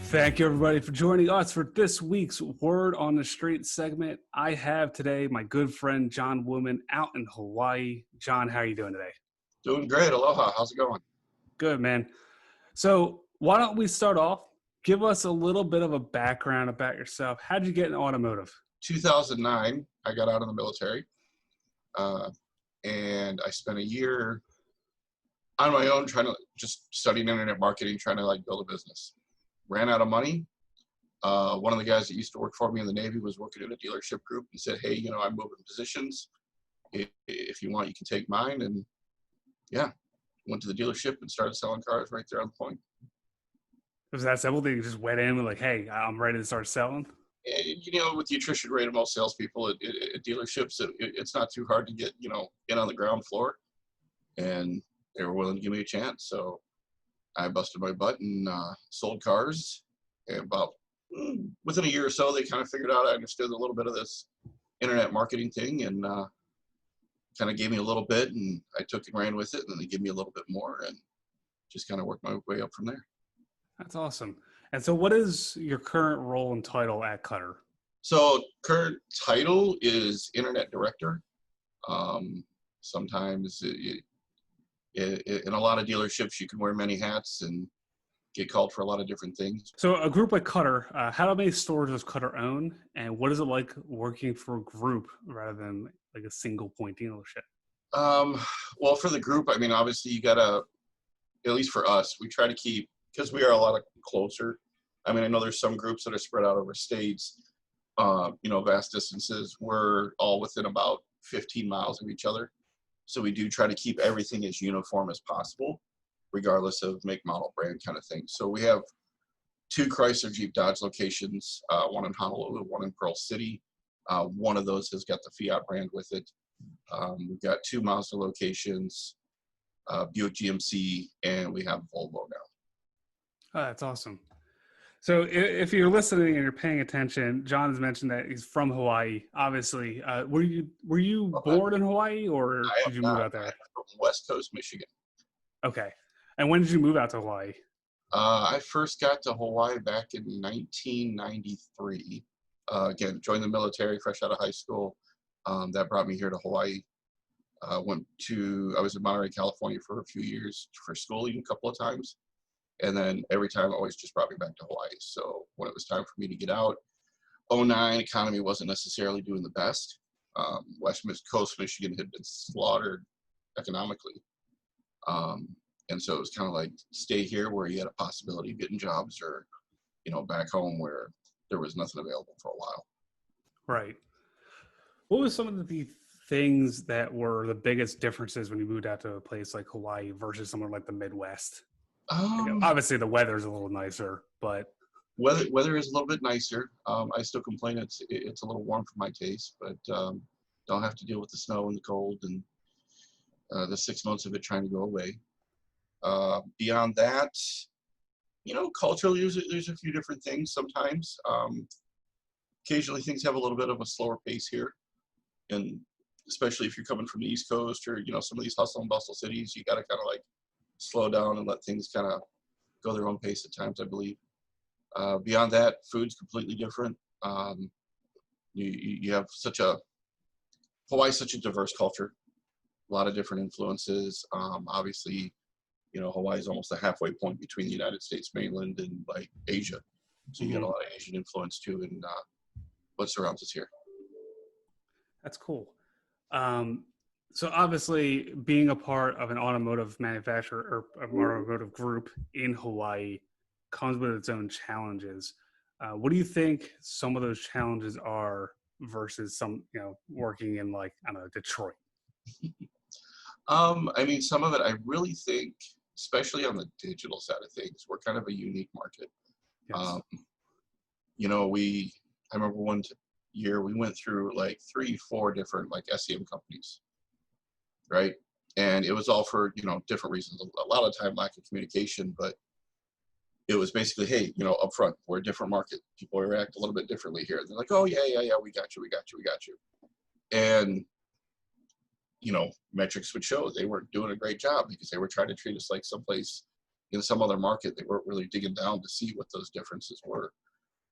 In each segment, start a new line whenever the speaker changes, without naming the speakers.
Thank you, everybody, for joining us for this week's Word on the Street segment. I have today my good friend John Woodman out in Hawaii. John, how are you doing today?
Doing great. Aloha. How's it going?
Good, man. So why don't we start off? Give us a little bit of a background about yourself. How did you get in automotive?
2009, I got out of the military, and I spent a year on my own trying to just studying internet marketing, trying to build a business. Ran out of money. One of the guys that used to work for me in the Navy was working in a dealership group and said, "Hey, I'm moving positions. If you want, you can take mine." And yeah, went to the dealership and started selling cars right there on the point.
Was that simple? That you just went in and like, hey, I'm ready to start selling?
And, with the attrition rate of most salespeople at dealerships, it's not too hard to get, in on the ground floor. And they were willing to give me a chance. So I busted my butt and sold cars. And about within a year or so, they kind of figured out I understood a little bit of this internet marketing thing, and kind of gave me a little bit, and I took and ran with it, and then they gave me a little bit more, and just kind of worked my way up from there.
That's awesome. And so what is your current role and title at Cutter?
So current title is Internet Director. Sometimes in a lot of dealerships, you can wear many hats and get called for a lot of different things.
So a group like Cutter, how many stores does Cutter own? And what is it like working for a group rather than like a single point dealership?
Well, for the group, obviously you gotta, at least for us, we try to keep, because we are a lot closer. I know there's some groups that are spread out over states, vast distances. We're all within about 15 miles of each other. So we do try to keep everything as uniform as possible, regardless of make, model, brand kind of thing. So we have 2 Chrysler Jeep Dodge locations, one in Honolulu, one in Pearl City. One of those has got the Fiat brand with it. We've got 2 Mazda locations, Buick GMC, and we have Volvo now.
Oh, that's awesome. So if you're listening and you're paying attention, John has mentioned that he's from Hawaii. Obviously, were you born in Hawaii, or did you move out there?
I'm from West Coast, Michigan.
Okay. And when did you move out to Hawaii?
I first got to Hawaii back in 1993. Again, joined the military fresh out of high school. That brought me here to Hawaii. I was in Monterey, California for a few years for schooling a couple of times. And then every time always just brought me back to Hawaii. So when it was time for me to get out, 2009 economy wasn't necessarily doing the best. West Coast Michigan had been slaughtered economically. And so it was kind of like, stay here where you had a possibility of getting jobs, or, back home where there was nothing available for a while.
Right. What was some of the things that were the biggest differences when you moved out to a place like Hawaii versus somewhere like the Midwest? Obviously the weather's a little nicer, but
weather is a little bit nicer. I still complain it's a little warm for my taste, but don't have to deal with the snow and the cold and the 6 months of it trying to go away. Beyond that, culturally there's a few different things sometimes. Occasionally things have a little bit of a slower pace here, and especially if you're coming from the East Coast or some of these hustle and bustle cities, you got to kind of slow down and let things kind of go their own pace at times, I believe. Beyond that, food's completely different. You have Hawaii's such a diverse culture, a lot of different influences. Obviously, Hawaii is almost a halfway point between the United States mainland and Asia. So you got a lot of Asian influence too in what surrounds us here.
That's cool. So obviously being a part of an automotive manufacturer or an automotive group in Hawaii comes with its own challenges. What do you think some of those challenges are versus some, working in Detroit?
Some of it, I really think, especially on the digital side of things, we're kind of a unique market.
Yes.
I remember one year we went through 3-4 different SEM companies, right? And it was all for, different reasons. A lot of time, lack of communication, but it was basically, hey, up front, we're a different market. People react a little bit differently here. They're like, oh, yeah, we got you. And, metrics would show they weren't doing a great job because they were trying to treat us like someplace in some other market, they weren't really digging down to see what those differences were.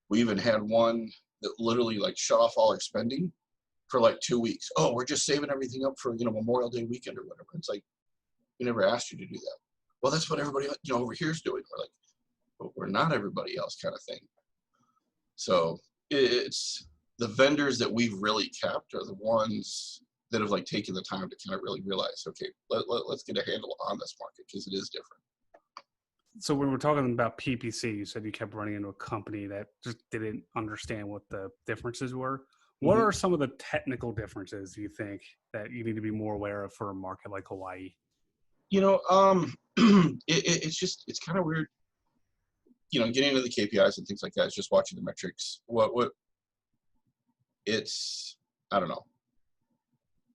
We even had one that literally like shut off all our spending for like 2 weeks. Oh, we're just saving everything up for, Memorial Day weekend or whatever. It's like, we never asked you to do that. Well, that's what everybody, over here is doing. We're like, but we're not everybody else, kind of thing. So it's the vendors that we've really kept are the ones that have like taken the time to kind of really realize, okay, let's get a handle on this market because it is different.
So when we're talking about PPC, you said you kept running into a company that just didn't understand what the differences were. What are some of the technical differences you think that you need to be more aware of for a market like Hawaii?
It's kind of weird, getting into the KPIs and things like that. It's just watching the metrics. I don't know.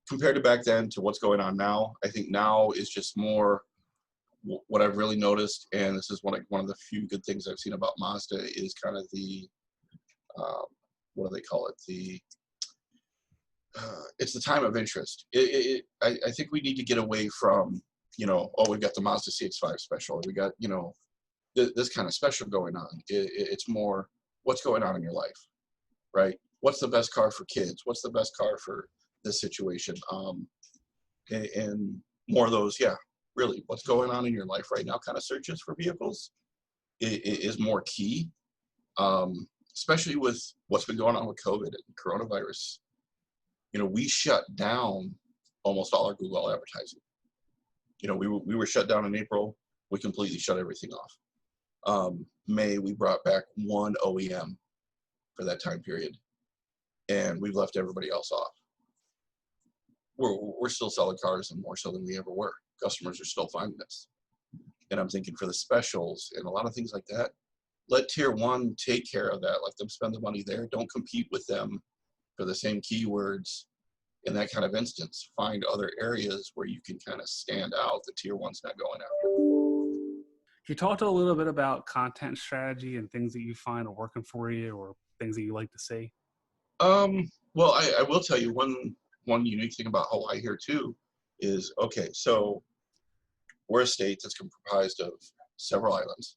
Compared to back then to what's going on now, I think now is just more what I've really noticed, and this is one of the few good things I've seen about Mazda is kind of the what do they call it? It's the time of interest. I think we need to get away from we've got the Mazda CX-5 special, we got this kind of special going on. It's more what's going on in your life, right? What's the best car for kids? What's the best car for this situation? And more of those, really what's going on in your life right now kind of searches for vehicles is more key, especially with what's been going on with COVID and coronavirus. We shut down almost all our Google advertising. We were shut down in April. We completely shut everything off. May, we brought back one OEM for that time period, and we've left everybody else off. We're still selling cars, and more so than we ever were. Customers are still finding us. And I'm thinking for the specials and a lot of things like that, let tier one take care of that. Let them spend the money there. Don't compete with them for the same keywords. In that kind of instance, find other areas where you can kind of stand out that tier one's not going after.
You talked a little bit about content strategy and things that you find are working for you or things that you like to see.
Well, I will tell you one unique thing about Hawaii here too is, okay, so we're a state that's comprised of several islands.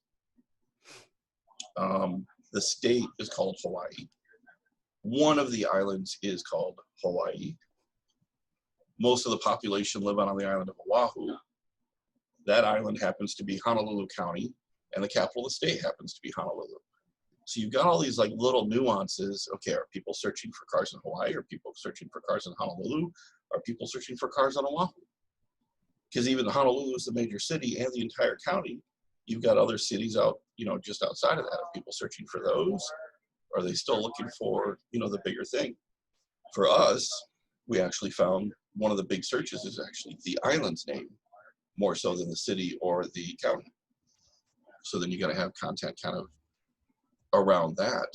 The state is called Hawaii. One of the islands is called Hawaii. Most of the population live on the island of Oahu. That island happens to be Honolulu County, and the capital of the state happens to be Honolulu. So you've got all these like little nuances. Okay, are people searching for cars in Hawaii? Are people searching for cars in Honolulu? Are people searching for cars on Oahu? Because even Honolulu is the major city and the entire county. You've got other cities out, just outside of that. Are people searching for those? Are they still looking for, the bigger thing? For us, we actually found one of the big searches is actually the island's name, more so than the city or the county. So then you got to have content kind of around that.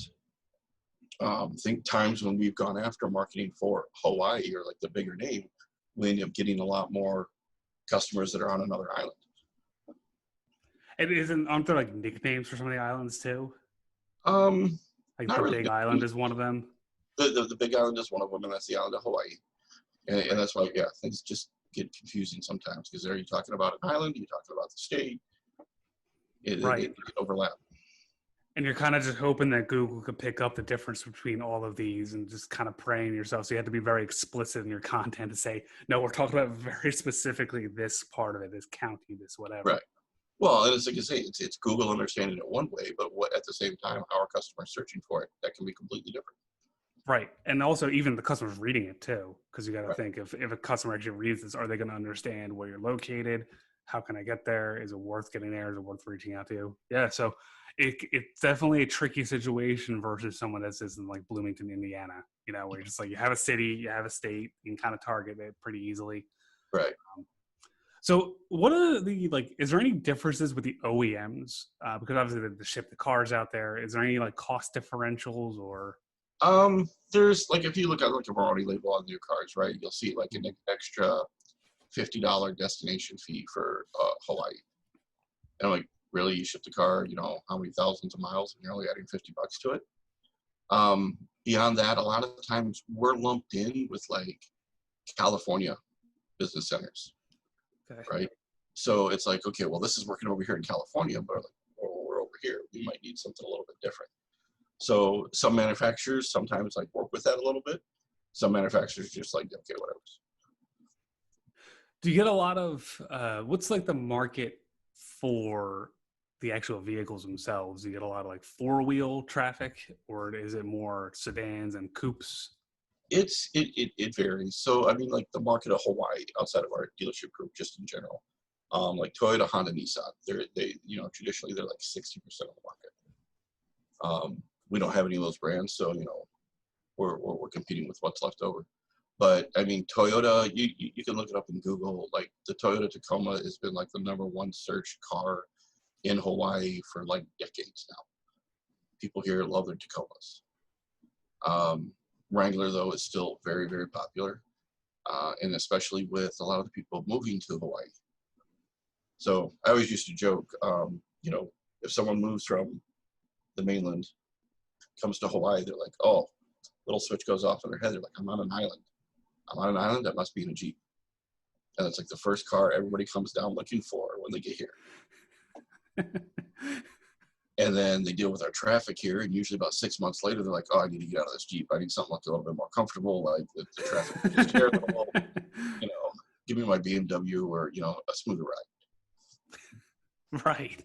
Think times when we've gone after marketing for Hawaii or like the bigger name, we end up getting a lot more customers that are on another island.
And aren't there like nicknames for some of the islands too? Like the
really.
Big Island is one of them.
The Big Island is one of them, and that's the island of Hawaii. And that's why, things just get confusing sometimes because are you talking about an island? Are you talking about the state?
Right.
It overlap.
And you're kind of just hoping that Google could pick up the difference between all of these and just kind of praying yourself. So you have to be very explicit in your content to say, no, we're talking about very specifically this part of it, this county, this whatever.
Right. Well, and it's like I say, it's Google understanding it one way, but at the same time, our customers searching for it, that can be completely different.
Right. And also even the customers reading it too, because you got to
Right.
think if a customer actually reads this, are they going to understand where you're located? How can I get there? Is it worth getting there? Is it worth reaching out to? Yeah. So it's definitely a tricky situation versus someone that's in like Bloomington, Indiana, where you're just like, you have a city, you have a state, you can kind of target it pretty easily.
Right.
So what are is there any differences with the OEMs? Because obviously they ship the cars out there. Is there any like cost differentials or?
There's like, if you look at like a warranty label on new cars, right, you'll see like an extra $50 destination fee for Hawaii. And I'm like, really, you ship the car, how many thousands of miles, and you're only adding $50 to it? Beyond that, a lot of times we're lumped in with like California business centers,
Okay.
right? So it's like, okay, well, this is working over here in California, but like, well, we're over here. We might need something a little bit different. So some manufacturers sometimes like work with that a little bit. Some manufacturers just like, okay, whatever.
Do you get a lot of what's like the market for the actual vehicles themselves? Do you get a lot of like four-wheel traffic, or is it more sedans and coupes?
It varies. So I mean, like the market of Hawaii outside of our dealership group, just in general, like Toyota, Honda, Nissan, they traditionally they're like 60% of the market. We don't have any of those brands, so we're competing with what's left over. But I mean, Toyota, you can look it up in Google. Like the Toyota Tacoma has been like the #1 searched car in Hawaii for like decades now. People here love their Tacomas. Wrangler, though, is still very, very popular, and especially with a lot of the people moving to Hawaii. So I always used to joke, if someone moves from the mainland, comes to Hawaii, they're like, oh, little switch goes off in their head. They're like, I'm on an island. I'm on an island that must be in a Jeep. And it's like the first car everybody comes down looking for when they get here. And then they deal with our traffic here, and usually about 6 months later, they're like, oh, I need to get out of this Jeep. I need something that's a little bit more comfortable, like the traffic is terrible. Give me my BMW or, a smoother ride.
Right.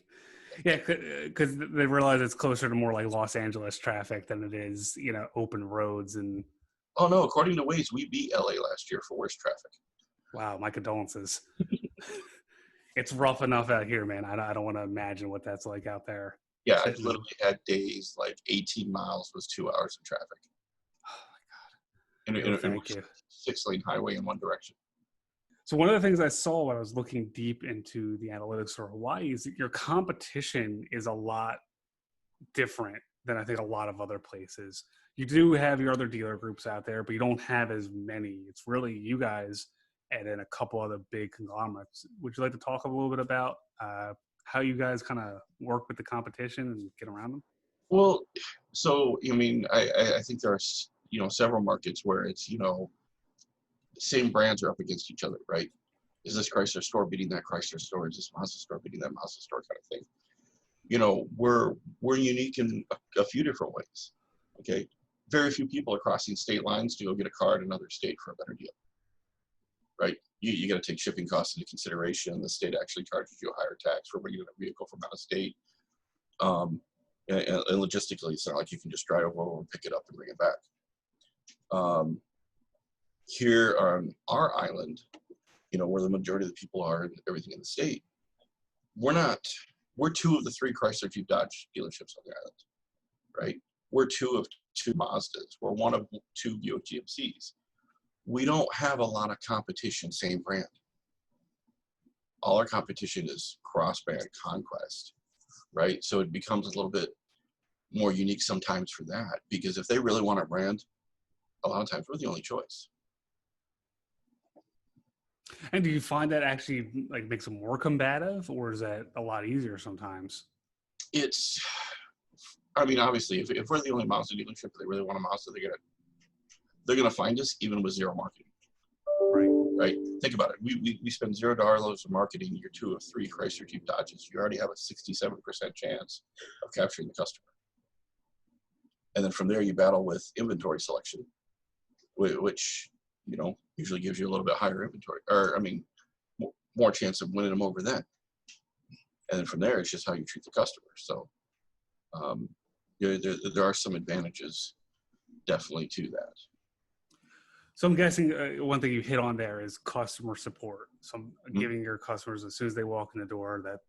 Yeah, because they realize it's closer to more like Los Angeles traffic than it is, open roads. And
oh, no, according to Waze, we beat LA last year for worst traffic.
wow, my condolences. It's rough enough out here, man. I don't want to imagine what that's like out there.
Yeah, I've literally had days like 18 miles was 2 hours of traffic.
Oh my God.
And
Thank you.
6-lane highway in one direction.
So one of the things I saw when I was looking deep into the analytics for Hawaii is that your competition is a lot different than I think a lot of other places. You do have your other dealer groups out there, but you don't have as many. It's really you guys and then a couple other big conglomerates. Would you like to talk a little bit about how you guys kind of work with the competition and get around them?
Well, so I mean, I think there are several markets where it's the same brands are up against each other, right? Is this Chrysler store beating that Chrysler store? Is this Mazda store beating that Mazda store, kind of thing? We're unique in a few different ways. Okay, very few people are crossing state lines to go get a car in another state for a better deal, right? You got to take shipping costs into consideration. The state actually charges you a higher tax for bringing in a vehicle from out of state. And logistically, it's not like you can just drive over and pick it up and bring it back. Here on our island, where the majority of the people are and everything in the state, we're 2 of the 3 Chrysler Jeep Dodge dealerships on the island, right? We're 2 of 2 Mazdas. We're 1 of 2 Buick GMCs. We don't have a lot of competition, same brand. All our competition is cross-brand conquest, right? So it becomes a little bit more unique sometimes for that, because if they really want a brand, a lot of times we're the only choice.
And do you find that actually like makes them more combative, or is that a lot easier sometimes?
I mean, obviously, if we're the only Mazda dealership, they really want a Mazda, they're gonna find us even with zero marketing. Right? Think about it. We spend $0 of marketing. You're 2 of 3 Chrysler Jeep Dodges. You already have a 67% chance of capturing the customer. And then from there, you battle with inventory selection, which usually gives you a little bit higher inventory, or I mean, more chance of winning them over then. And then from there, it's just how you treat the customer. So there are some advantages definitely to that.
So I'm guessing one thing you hit on there is customer support. So giving your customers, as soon as they walk in the door, that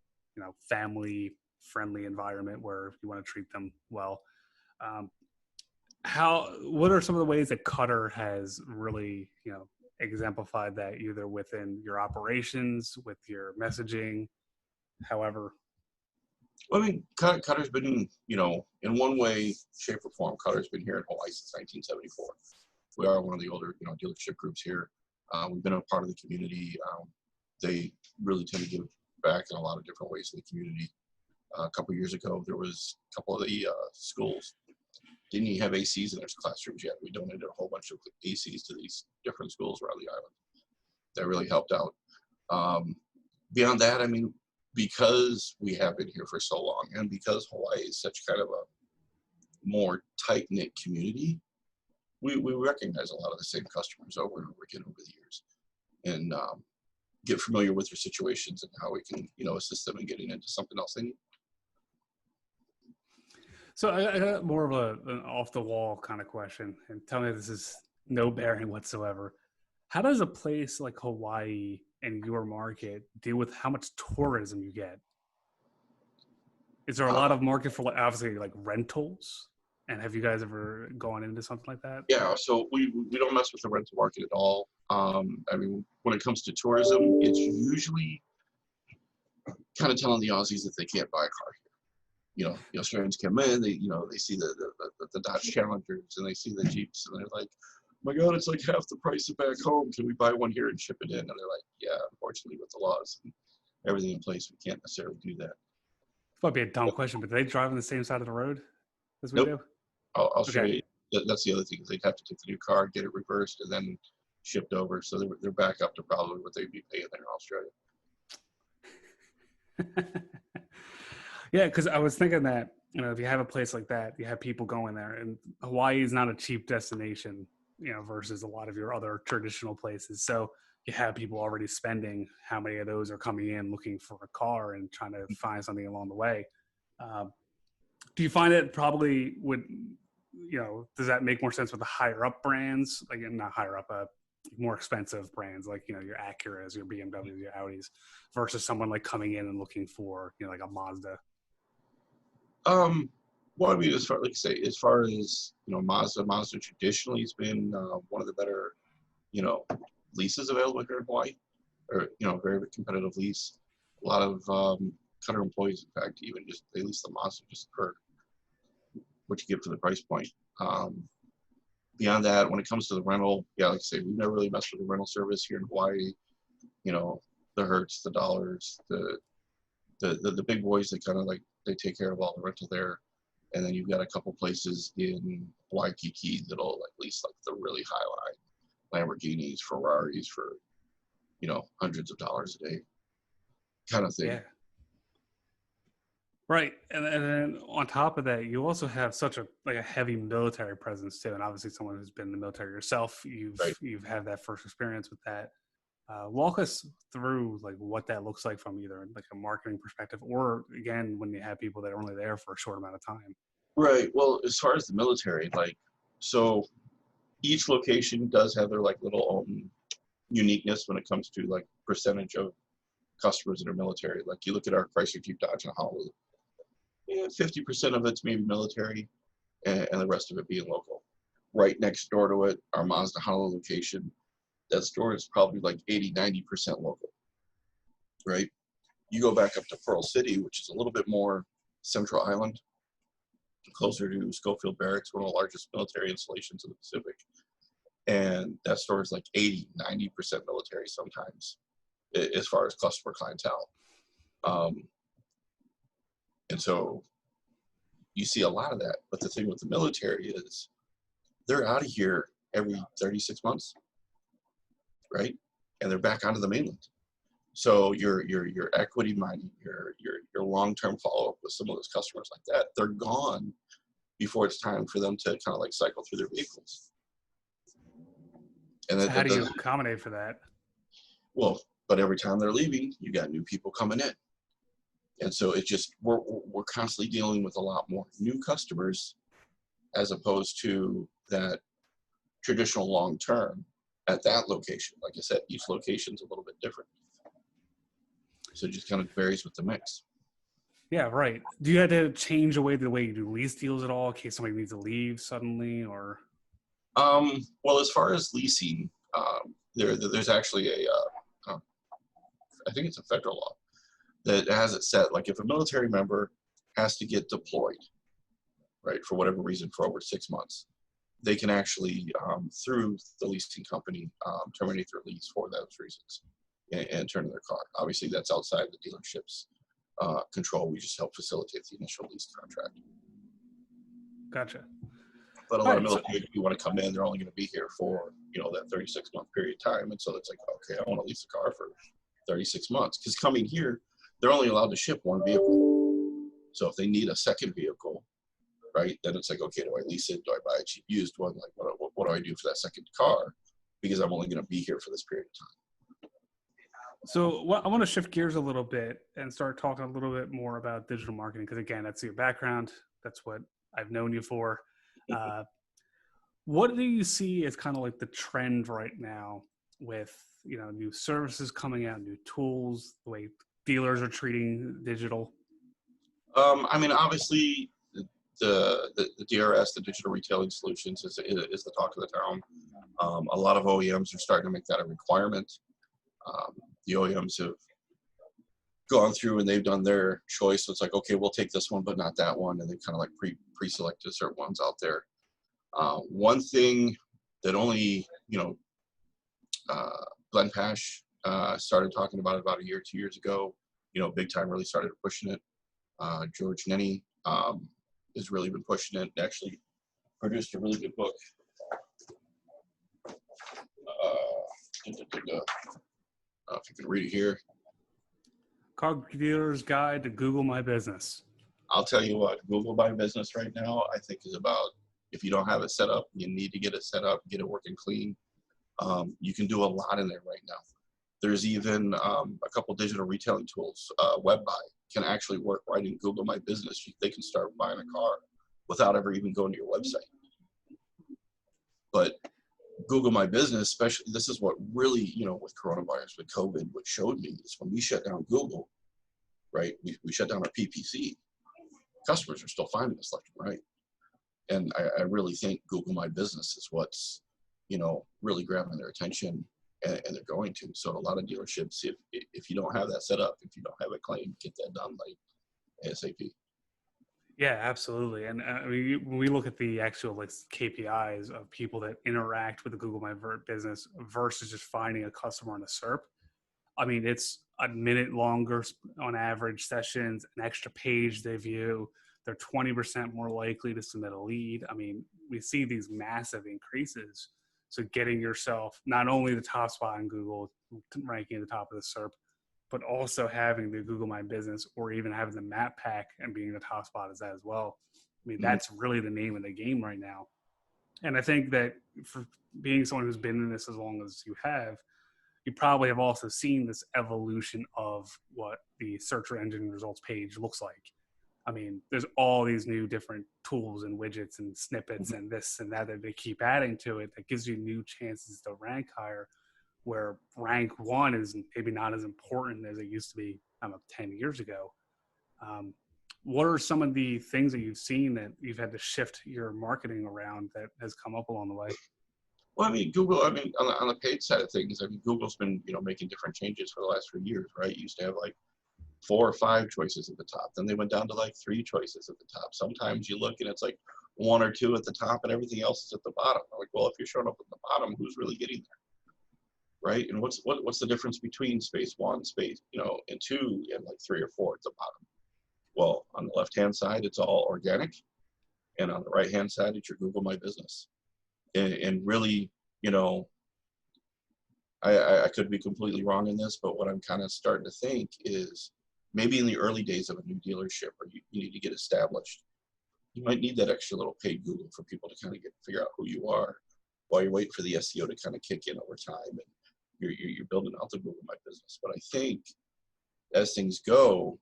family friendly environment where you want to treat them well. What are some of the ways that Cutter has really exemplified that, either within your operations, with your messaging, however?
Well, I mean, Cutter's been, in one way, shape, or form, Cutter's been here in Hawaii since 1974. We are one of the older, dealership groups here. We've been a part of the community. They really tend to give back in a lot of different ways to the community. A couple of years ago, there was a couple of the schools didn't even have ACs in their classrooms yet. We donated a whole bunch of ACs to these different schools around the island. That really helped out. beyond that, I mean, because we have been here for so long, and because Hawaii is such kind of a more tight-knit community, we recognize a lot of the same customers over and over again over the years, and get familiar with their situations and how we can, assist them in getting into something else they need.
So I got more of an off the wall kind of question, and tell me if this is no bearing whatsoever. How does a place like Hawaii and your market deal with how much tourism you get? Is there a lot
Uh,
of market for obviously like rentals? And have you guys ever gone into something like that?
yeah, so we don't mess with the rental market at all. I mean, when it comes to tourism, it's usually kind of telling the Aussies that they can't buy a car here. The Australians come in, they see the Dodge Challengers and they see the Jeeps, and they're like, "Oh my God, it's like half the price of back home. Can we buy one here and ship it in?" And they're like, "Yeah, unfortunately, with the laws and everything in place, we can't necessarily do that."
This might be a dumb question, but do they drive on the same side of the road as we
Nope.
do?
I'll show
Okay.
you. That's the other thing, is they'd have to take the new car, get it reversed, and then shipped over. So they're back up to probably what they'd be paying there in Australia.
Yeah, because I was thinking that, if you have a place like that, you have people going there, and Hawaii is not a cheap destination, versus a lot of your other traditional places. So you have people already spending. How many of those are coming in looking for a car and trying to find something along the way? Um, do you find it probably would, does that make more sense with the higher up brands, like not higher up, more expensive brands like, your Acuras, your BMWs, your Audis, versus someone like coming in and looking for, like a Mazda?
Well, I mean, as far as Mazda traditionally has been one of the better, leases available here in Hawaii, or very competitive lease. A lot of Cutter employees, in fact, even just they lease the Mazda just for what you get for the price point. Beyond that, when it comes to the rental, yeah, like I say, we've never really messed with the rental service here in Hawaii. The Hertz, the Dollars, the big boys that kind of like they take care of all the rental there. And then you've got a couple places in Waikiki that'll like lease like the really high line Lamborghinis, Ferraris for hundreds of dollars a day, kind of thing.
Yeah. Right. And then on top of that, you also have such a heavy military presence too. And obviously someone who's been in the military yourself,
Right.
you've had that first experience with that. Walk us through like what that looks like from either like a marketing perspective, or again, when you have people that are only there for a short amount of time.
Right. Well, as far as the military, so each location does have their like little uniqueness when it comes to like percentage of customers that are military. Like you look at our Chrysler, Jeep, Dodge, and Honolulu, 50% of it's maybe military, and the rest of it being local. Right next door to it, our Mazda Honolulu location, that store is probably like 80-90% local. Right. You go back up to Pearl City, which is a little bit more Central Island, closer to Schofield Barracks, one of the largest military installations in the Pacific. And that store is like 80-90% military sometimes, as far as customer clientele. And so you see a lot of that. But the thing with the military is they're out of here every 36 months, right? And they're back onto the mainland. So your equity mining, your long-term follow-up with some of those customers like that, they're gone before it's time for them to kind of like cycle through their vehicles. And
So how
that
do you
doesn't,
accommodate for that?
well, but every time they're leaving, you got new people coming in. And so it's just, we're constantly dealing with a lot more new customers as opposed to that traditional long-term at that location. Like I said, each location's a little bit different. So it just kind of varies with the mix.
Yeah, right. Do you have to change the way you do lease deals at all in case somebody needs to leave suddenly, or?
Well, as far as leasing, there's actually I think it's a federal law that has it set. Like if a military member has to get deployed, right, for whatever reason, for over 6 months, they can actually, through the leasing company, terminate their lease for those reasons and turn in their car. Obviously, that's outside the dealership's control. We just help facilitate the initial lease contract.
Gotcha.
But a
All
lot of
right, so
military, if you want to come in, they're only going to be here for that 36-month period of time, and so it's like, okay, I want to lease a car for 36 months. Because coming here, they're only allowed to ship one vehicle. So if they need a second vehicle, right, then it's like, okay, do I lease it? Do I buy a cheap used one? Like, what do I do for that second car? Because I'm only going to be here for this period of time.
So I want to shift gears a little bit and start talking a little bit more about digital marketing, because again, that's your background. That's what I've known you for. What do you see as kind of like the trend right now with, you know, new services coming out, new tools, the way dealers are treating digital?
I mean, obviously, the DRS, the digital retailing solutions, is the talk of the town. A lot of OEMs are starting to make that a requirement. The OEMs have gone through and they've done their choice. So it's like, okay, we'll take this one, but not that one. And they kind of like pre-selected certain ones out there. One thing that only, Glenn Pash started talking about it about a year, 2 years ago, big time really started pushing it. George Nenny has really been pushing it, actually produced a really good book. If you can read it here.
Car Dealer's Guide to Google My Business.
I'll tell you what, Google My Business right now, I think is about, if you don't have it set up, you need to get it set up, get it working clean. You can do a lot in there right now. There's even a couple digital retailing tools. WebBuy can actually work right in Google My Business. They can start buying a car without ever even going to your website. But Google My Business, especially, this is what really, with coronavirus, with COVID, what showed me is when we shut down Google, right, we shut down our PPC, customers are still finding us left and right. And I really think Google My Business is what's, really grabbing their attention, and they're going to. So a lot of dealerships, if you don't have that set up, if you don't have a claim, get that done like ASAP.
Yeah, absolutely. And I mean, when we look at the actual like KPIs of people that interact with the Google My Business versus just finding a customer on a SERP, I mean, it's a minute longer on average sessions, an extra page they view. They're 20% more likely to submit a lead. I mean, we see these massive increases. So getting yourself not only the top spot in Google, ranking at the top of the SERP, but also having the Google My Business, or even having the map pack and being the top spot is that as well. I mean, that's really the name of the game right now. And I think that for being someone who's been in this as long as you have, you probably have also seen this evolution of what the search engine results page looks like. I mean, there's all these new different tools and widgets and snippets and this and that they keep adding to it that gives you new chances to rank higher, where rank one is maybe not as important as it used to be 10 years ago. What are some of the things that you've seen that you've had to shift your marketing around that has come up along the way?
Well, I mean, Google, on the paid side of things, Google's been, making different changes for the last few years, right? You used to have like 4 or 5 choices at the top. Then they went down to like 3 choices at the top. Sometimes you look and it's like 1 or 2 at the top and everything else is at the bottom. I'm like, well, if you're showing up at the bottom, who's really getting there, right? And what's the difference between space 1, space, and 2, and like 3 or 4 at the bottom? Well, on the left-hand side, it's all organic. And on the right-hand side, it's your Google My Business. And really, I could be completely wrong in this, but what I'm kind of starting to think is maybe in the early days of a new dealership, or you need to get established, you might need that extra little paid Google for people to kind of figure out who you are while you're waiting for the SEO to kind of kick in over time, and you're building out the Google My Business. But I think as things go,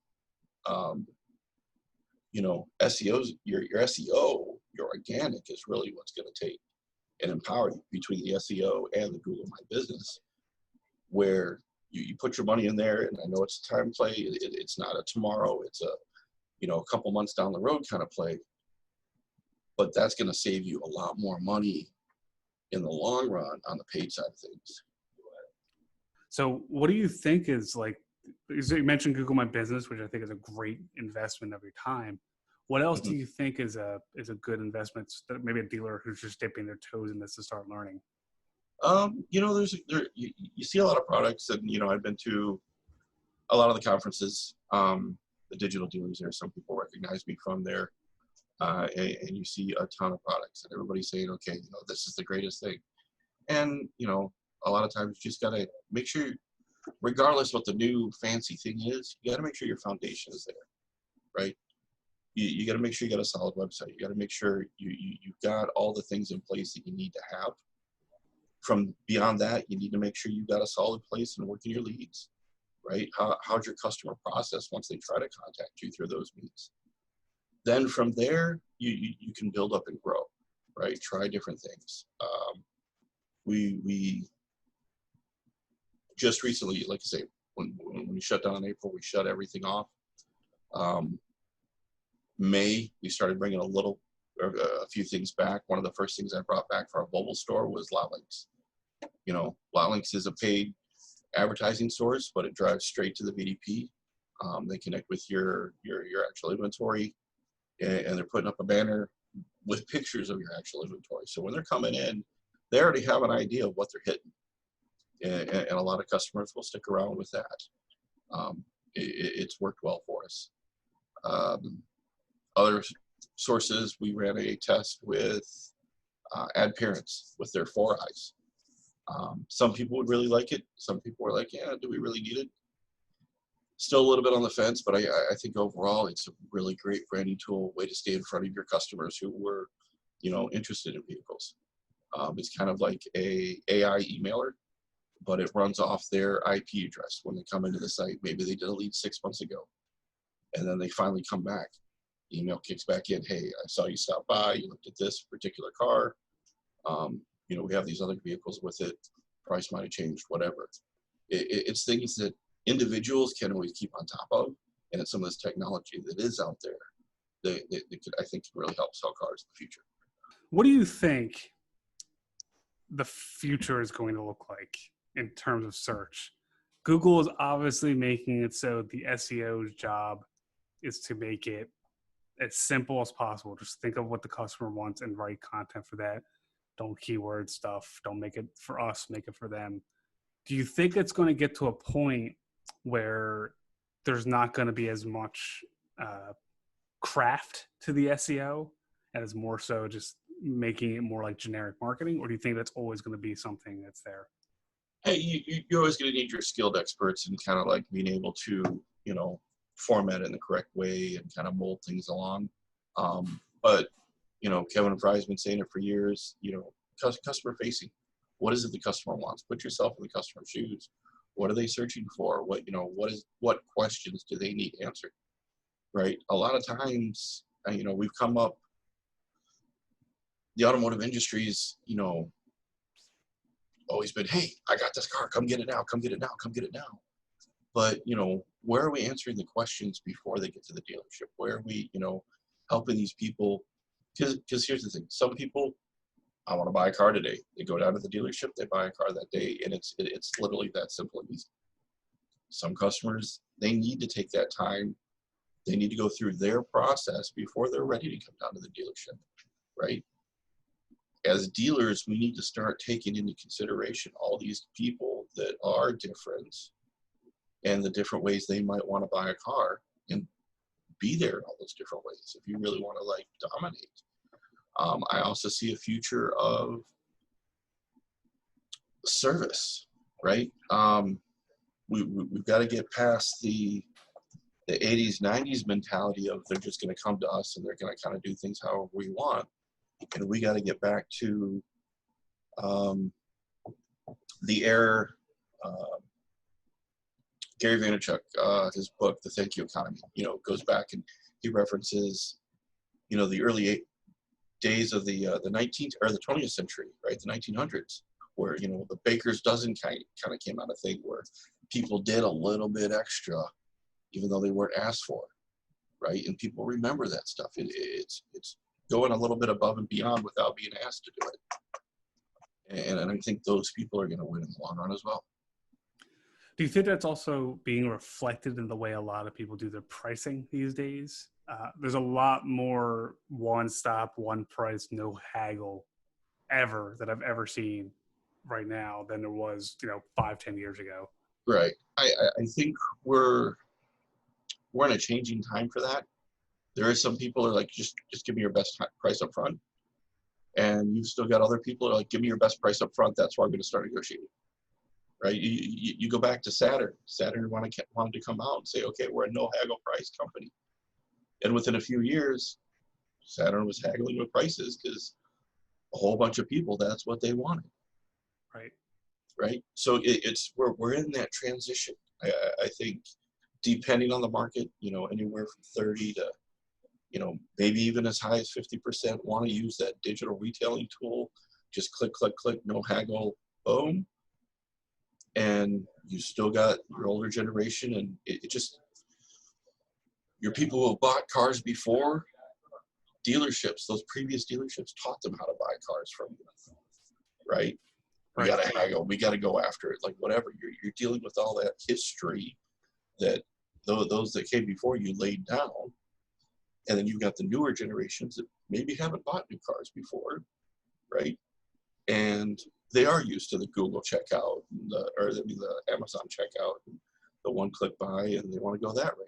SEO's your SEO, your organic is really what's going to take and empower you between the SEO and the Google My Business, where you put your money in there. And I know it's a time play. It's not a tomorrow. It's a couple months down the road kind of play. But that's going to save you a lot more money in the long run on the paid side of things.
So what do you think is like, you mentioned Google My Business, which I think is a great investment of your time. What else do you think is a good investment that maybe a dealer who's just dipping their toes in this to start learning?
You see a lot of products, and I've been to a lot of the conferences, the digital dealers there. Some people recognize me from there, and you see a ton of products, and everybody's saying, okay, this is the greatest thing. And a lot of times you just gotta make sure regardless what the new fancy thing is, you got to make sure your foundation is there, right? You got to make sure you got a solid website. You got to make sure you've got all the things in place that you need to have. From beyond that, you need to make sure you've got a solid place in working your leads, right? How's your customer process once they try to contact you through those means? Then from there, you can build up and grow, right? Try different things. We just recently, like I say, when we shut down in April, we shut everything off. May, we started bringing a few things back. One of the first things I brought back for our mobile store was lot links. You know, lot links is a paid advertising source, but it drives straight to the VDP. They connect with your actual inventory, and they're putting up a banner with pictures of your actual inventory. So when they're coming in, they already have an idea of what they're hitting, and a lot of customers will stick around with that. It's worked well for us. Other sources, we ran a test with ad parents with their 4 eyes. Some people would really like it. Some people were like, yeah, do we really need it? Still a little bit on the fence, but I think overall it's a really great branding tool, way to stay in front of your customers who were, you know, interested in vehicles. It's kind of like a AI emailer, but it runs off their IP address when they come into the site. Maybe they did a lead 6 months ago, and then they finally come back. Email kicks back in, hey, I saw you stop by, you looked at this particular car. You know, we have these other vehicles with it. Price might have changed, whatever. It's things that individuals can always keep on top of, and it's some of this technology that is out there that could, I think, really help sell cars in the future.
What do you think the future is going to look like in terms of search? Google is obviously making it so the SEO's job is to make it as simple as possible. Just think of what the customer wants and write content for that. Don't keyword stuff. Don't make it for us, make it for them. Do you think it's going to get to a point where there's not going to be as much craft to the SEO and it's more so just making it more like generic marketing? Or do you think that's always going to be something that's there?
Hey, you're always going to need your skilled experts and kind of like being able to, you know, format it in the correct way and kind of mold things along. But, you know, Kevin Fry's been saying it for years, you know, customer facing. What is it the customer wants? Put yourself in the customer's shoes. What are they searching for? What, you know, what questions do they need answered? Right? A lot of times, you know, we've come up, the automotive industry's, you know, always been, hey, I got this car, come get it now, come get it now, come get it now. But, you know, where are we answering the questions before they get to the dealership? Where are we, you know, helping these people? Because here's the thing, some people, I want to buy a car today. They go down to the dealership, they buy a car that day, and it's literally that simple and easy. Some customers, they need to take that time. They need to go through their process before they're ready to come down to the dealership, right? As dealers, we need to start taking into consideration all these people that are different and the different ways they might want to buy a car and be there in all those different ways if you really want to like dominate. I also see a future of service, right? We've got to get past the 80s, 90s mentality of they're just going to come to us and they're going to kind of do things however we want. And we got to get back to the era. Gary Vaynerchuk, his book, The Thank You Economy, you know, goes back and he references, you know, the early days of the 19th or the 20th century, right? The 1900s, where, you know, the baker's dozen kind of came out of thing where people did a little bit extra, even though they weren't asked for, right? And people remember that stuff. It's going a little bit above and beyond without being asked to do it. And I think those people are going to win in the long run as well.
Do you think that's also being reflected in the way a lot of people do their pricing these days? There's a lot more one stop, one price, no haggle ever that I've ever seen right now than there was, you know, 5-10 years ago.
Right. I think we're in a changing time for that. There is some people are like, just give me your best price up front. And you've still got other people who are like, give me your best price up front. That's where I'm going to start negotiating. right? You go back to Saturn. Saturn wanted to come out and say, okay, we're a no haggle price company. And within a few years, Saturn was haggling with prices because a whole bunch of people, that's what they wanted.
Right.
Right. So we're in that transition. I think depending on the market, anywhere from 30 to, maybe even as high as 50% want to use that digital retailing tool. Just click, click, click, no haggle, boom. And you still got your older generation, and it just, your people who have bought cars before, dealerships, those previous dealerships taught them how to buy cars from you, right? We got to haggle. We got to go after it. Like whatever, you're dealing with all that history that those that came before you laid down, and then you've got the newer generations that maybe haven't bought new cars before, right? And they are used to the Google checkout, the Amazon checkout, and the one-click buy, and they want to go that way.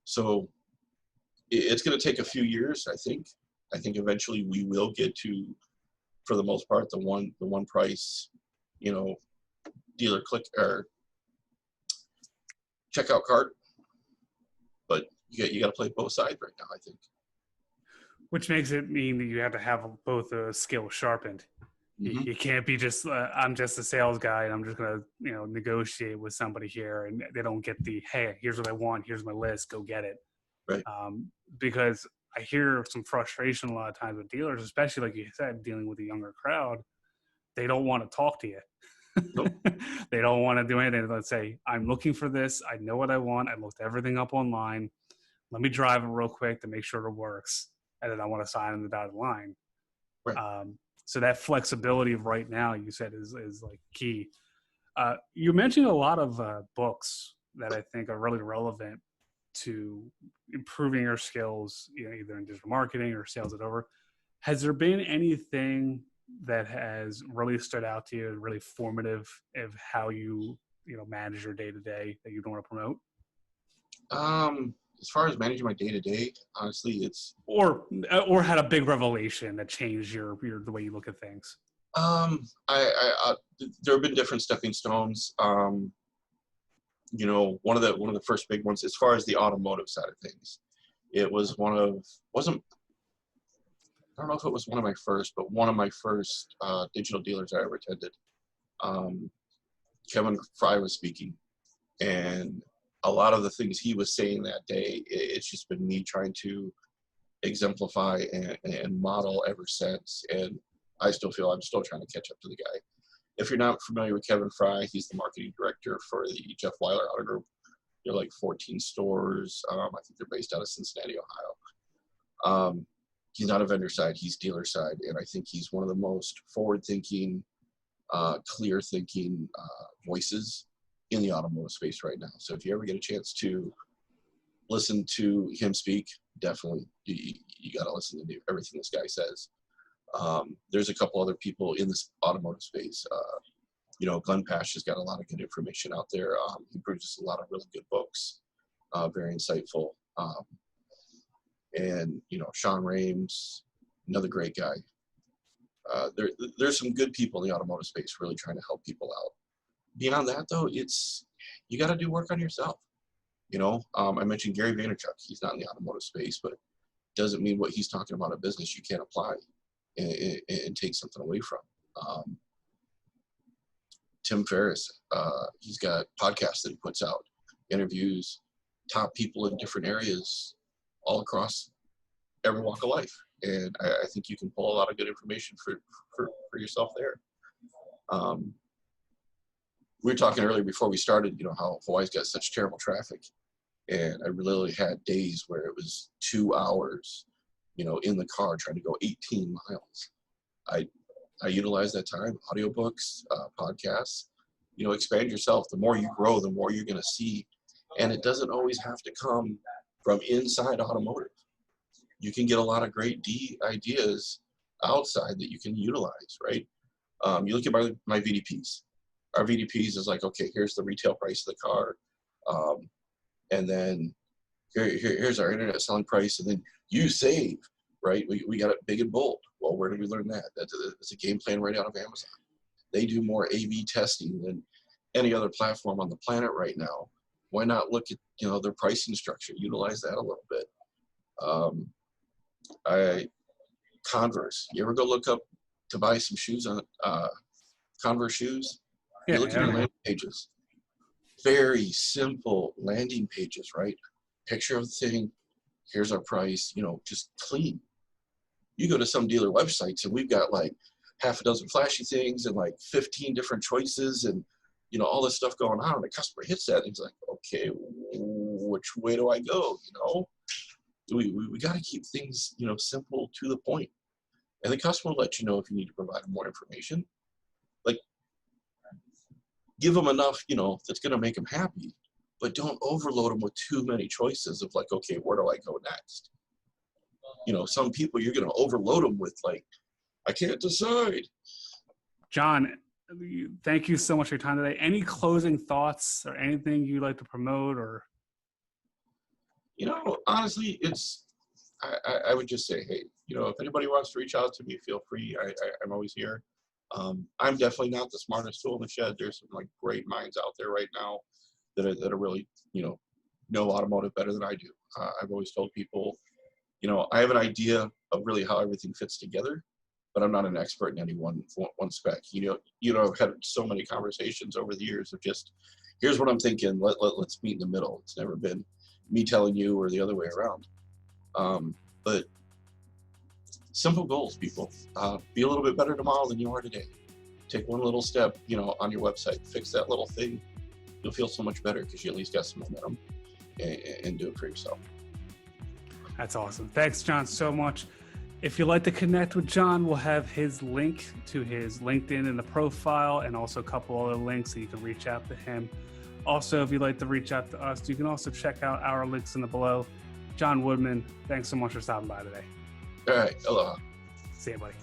So it's going to take a few years, I think. I think eventually we will get to, for the most part, the one price, dealer click or checkout cart. But you got to play both sides right now, I think.
Which makes it mean that you have to have both the skills sharpened.
Mm-hmm.
You can't be just I'm just a sales guy and I'm just gonna negotiate with somebody here, and they don't get the, hey, here's what I want, here's my list, go get it.
Right.
Because I hear some frustration a lot of times with dealers, especially like you said, dealing with a younger crowd. They don't want to talk to you. Nope. They don't want to do anything. Let's say, I'm looking for this. I know what I want. I looked everything up online. Let me drive it real quick to make sure it works. And then I want to sign on the dotted line.
Right.
So that flexibility of right now, you said, is like key. You mentioned a lot of books that I think are really relevant to improving your skills, either in digital marketing or sales over. Has there been anything that has really stood out to you, really formative of how you manage your day to day that you'd want to promote?
As far as managing my day to day, honestly, it's
or had a big revelation that changed your the way you look at things.
I there have been different stepping stones. One of the first big ones, as far as the automotive side of things, it was I don't know if it was one of my first, but one of my first digital dealers I ever attended. Kevin Fry was speaking, and a lot of the things he was saying that day, it's just been me trying to exemplify and model ever since. And I still feel I'm still trying to catch up to the guy. If you're not familiar with Kevin Fry, he's the marketing director for the Jeff Weiler Auto Group. They're like 14 stores. I think they're based out of Cincinnati, Ohio. He's not a vendor side, he's dealer side. And I think he's one of the most forward-thinking, clear-thinking voices in the automotive space right now. So if you ever get a chance to listen to him speak, definitely you got to listen to everything this guy says. There's a couple other people in this automotive space. Glenn Pash has got a lot of good information out there. He produces a lot of really good books, very insightful. And Sean Rames, another great guy. There's some good people in the automotive space really trying to help people out. Beyond that, though, you got to do work on yourself. I mentioned Gary Vaynerchuk. He's not in the automotive space, but doesn't mean what he's talking about in business you can't apply and take something away from. Tim Ferriss, he's got podcasts that he puts out, interviews top people in different areas all across every walk of life. And I think you can pull a lot of good information for yourself there. We were talking earlier before we started, how Hawaii's got such terrible traffic. And I really had days where it was 2 hours, in the car trying to go 18 miles. I utilize that time, audiobooks, podcasts, expand yourself. The more you grow, the more you're going to see. And it doesn't always have to come from inside automotive. You can get a lot of great ideas outside that you can utilize, right? You look at my VDPs. Our VDPs is like, okay, here's the retail price of the car. And then here's our internet selling price. And then you save, right? We got it big and bold. Well, where did we learn that? That's a game plan right out of Amazon. They do more A/B testing than any other platform on the planet right now. Why not look at, you know, their pricing structure, utilize that a little bit. Converse, you ever go look up to buy some shoes on Converse shoes?
Yeah,
You look at their landing pages, very simple landing pages, right? Picture of the thing, here's our price, you know, just clean. You go to some dealer websites and we've got like half a dozen flashy things and like 15 different choices and, you know, all this stuff going on. And the customer hits that and he's like, okay, which way do I go? You know, we got to keep things, you know, simple to the point. And the customer will let you know if you need to provide them more information. Like, give them enough, you know, that's going to make them happy, but don't overload them with too many choices of like, okay, where do I go next? You know, some people you're going to overload them with like, I can't decide.
John, thank you so much for your time today. Any closing thoughts or anything you'd like to promote? Or,
you know, honestly, it's, I would just say, hey, you know, if anybody wants to reach out to me, feel free. I'm always here. I'm definitely not the smartest tool in the shed. There's some like great minds out there right now that are really, you know automotive better than I do. I've always told people, you know, I have an idea of really how everything fits together, but I'm not an expert in any one spec. You know, I've had so many conversations over the years of just, here's what I'm thinking. Let's meet in the middle. It's never been me telling you or the other way around. But simple goals, people. Be a little bit better tomorrow than you are today. Take one little step, you know, on your website. Fix that little thing. You'll feel so much better because you at least got some momentum and do it for yourself.
that's awesome. Thanks, John, so much. If you'd like to connect with John, we'll have his link to his LinkedIn in the profile and also a couple other links so you can reach out to him. Also, if you'd like to reach out to us, you can also check out our links in the below. John Woodman, thanks so much for stopping by today.
All right. Aloha.
See you, buddy.